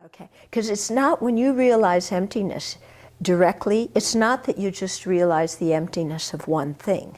Okay, because it's not when you realize emptiness directly, it's not that you just realize the emptiness of one thing,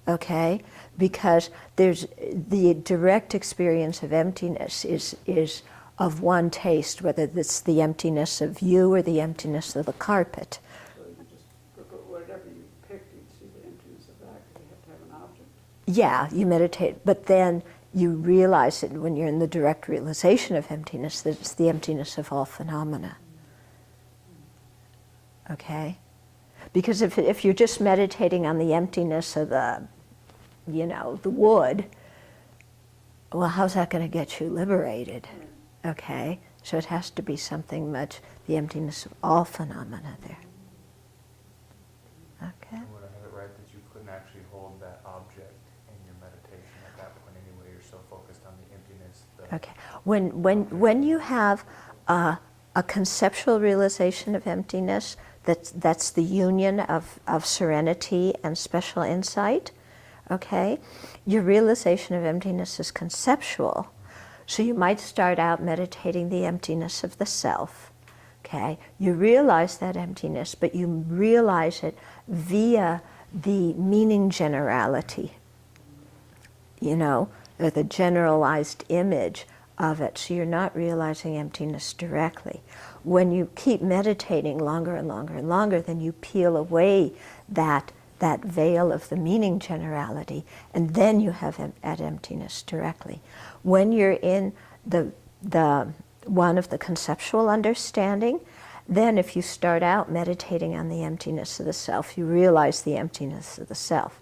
okay? Because there's the direct experience of emptiness is of one taste, whether it's the emptiness of you or the emptiness of the carpet. So you just look at whatever you picked, you'd see the emptiness of that, because you have to have an object. Yeah, you meditate, but then you realize it when you're in the direct realization of emptiness, that it's the emptiness of all phenomena. Okay? Because if you're just meditating on the emptiness of the wood, well, how's that going to get you liberated? Okay? So it has to be something much, the emptiness of all phenomena there. Okay? Would I have it right that you couldn't actually hold that object in your meditation at that point anyway? You're so focused on the emptiness. Okay. When you have a conceptual realization of emptiness, that's the union of serenity and special insight, okay? Your realization of emptiness is conceptual. So you might start out meditating the emptiness of the self, okay? You realize that emptiness, but you realize it via the meaning generality, or the generalized image of it. So you're not realizing emptiness directly. When you keep meditating longer and longer and longer, then you peel away that veil of the meaning generality, and then you have that emptiness directly. When you're in the one of the conceptual understanding, then if you start out meditating on the emptiness of the self, you realize the emptiness of the self.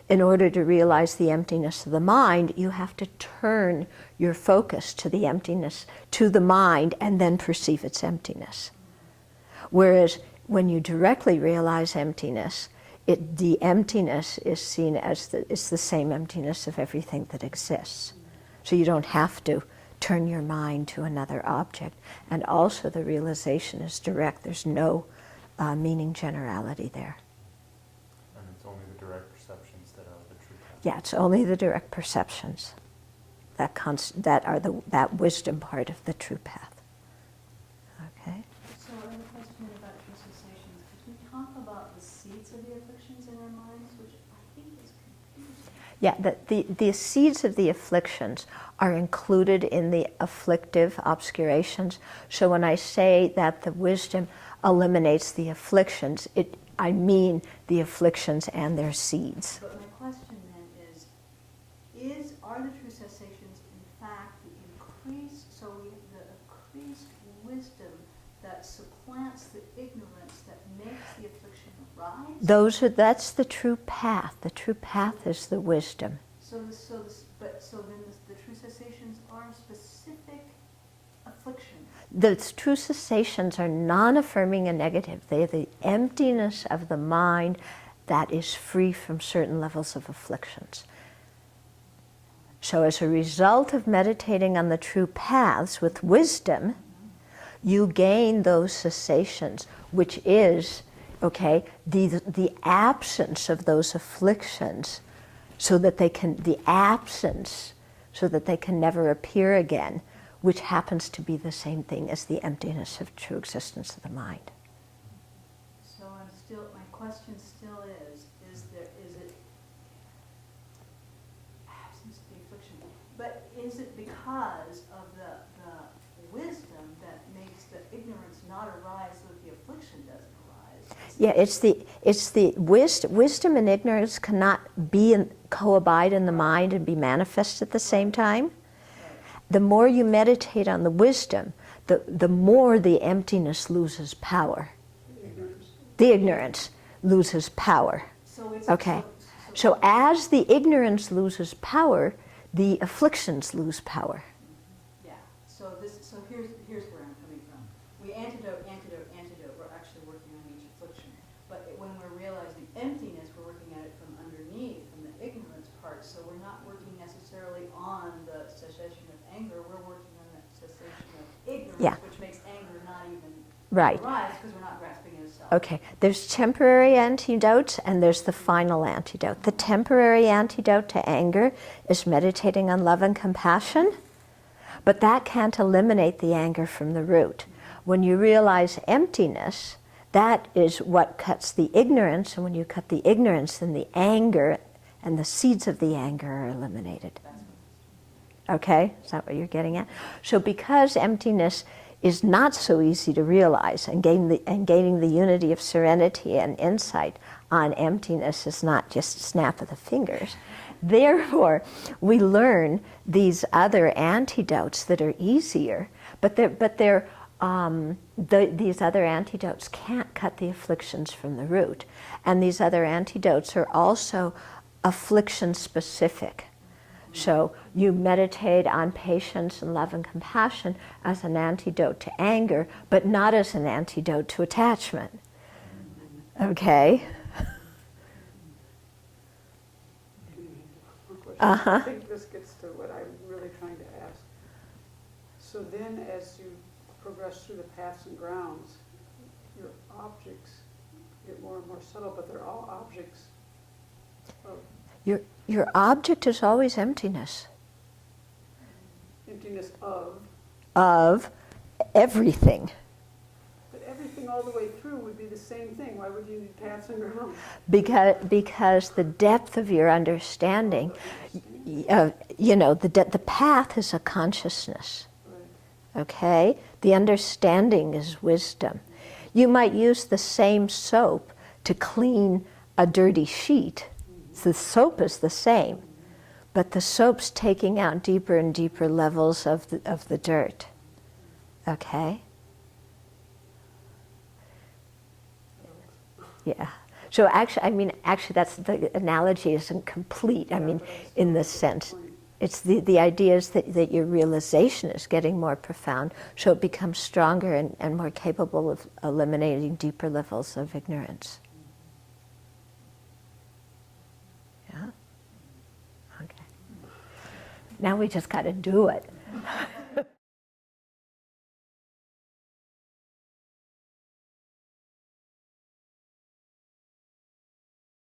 In order to realize the emptiness of the mind, you have to turn your focus to the emptiness, to the mind, and then perceive its emptiness. Whereas when you directly realize emptiness, the emptiness is seen as it's the same emptiness of everything that exists. So you don't have to turn your mind to another object. And also the realization is direct. There's no meaning generality there. And it's only the direct perceptions that are the true path. Yeah, it's only the direct perceptions that are that wisdom part of the true path. Okay. So I have a question about true cessations. Could we talk about the seeds of the afflictions in our minds, which I think is confusing? Yeah, the seeds of the afflictions are included in the afflictive obscurations. So when I say that the wisdom eliminates the afflictions, I mean the afflictions and their seeds. But my question then are the true cessations in fact the increased wisdom that supplants the ignorance that makes the affliction arise? That's the true path. The true path is the wisdom. So then the true cessations are specific affliction. The true cessations are non-affirming and negative. They are the emptiness of the mind that is free from certain levels of afflictions. So as a result of meditating on the true paths with wisdom, you gain those cessations, which is, the absence of those afflictions, so that they can never appear again, which happens to be the same thing as the emptiness of true existence of the mind. So my question still is it absence of the affliction, but is it because of the wisdom that makes the ignorance not arise so that the affliction doesn't arise? Yeah, it's the wisdom and ignorance cannot co-abide in the mind and be manifest at the same time. The more you meditate on the wisdom, the more the emptiness loses power. The ignorance loses power. So as the ignorance loses power, the afflictions lose power. Yeah. So here's where I'm coming from. We antidote. We're actually working on each affliction. But when we're realizing emptiness, we're working at it from underneath, from the ignorance part. So we're not working necessarily on the cessation of anger. We're working on the cessation of ignorance, which makes anger not even arise because we're not grasping it as self. Okay, there's temporary antidotes and there's the final antidote. The temporary antidote to anger is meditating on love and compassion. But that can't eliminate the anger from the root. When you realize emptiness, that is what cuts the ignorance, and when you cut the ignorance, then the anger and the seeds of the anger are eliminated. Okay? Is that what you're getting at? So because emptiness is not so easy to realize, and gaining the unity of serenity and insight on emptiness is not just a snap of the fingers, therefore we learn these other antidotes that are easier, but these other antidotes can't cut the afflictions from the root. And these other antidotes are also affliction specific. So you meditate on patience and love and compassion as an antidote to anger, but not as an antidote to attachment. Okay? I think this gets to what I'm really trying to ask. So then as you progress through the paths and grounds, your objects get more and more subtle, but they're all objects of Your object is always emptiness. emptiness Of everything. but everything all the way through would be the same thing. Why would you need paths and grounds? Because the depth of your understanding, the path is a consciousness. Right. Okay? The understanding is wisdom. You might use the same soap to clean a dirty sheet. The soap is the same, but the soap's taking out deeper and deeper levels of the dirt. Okay? Yeah. So actually, that's the analogy isn't complete. In this sense, it's the idea is that your realization is getting more profound, so it becomes stronger and more capable of eliminating deeper levels of ignorance. Yeah? Okay. Now we just got to do it.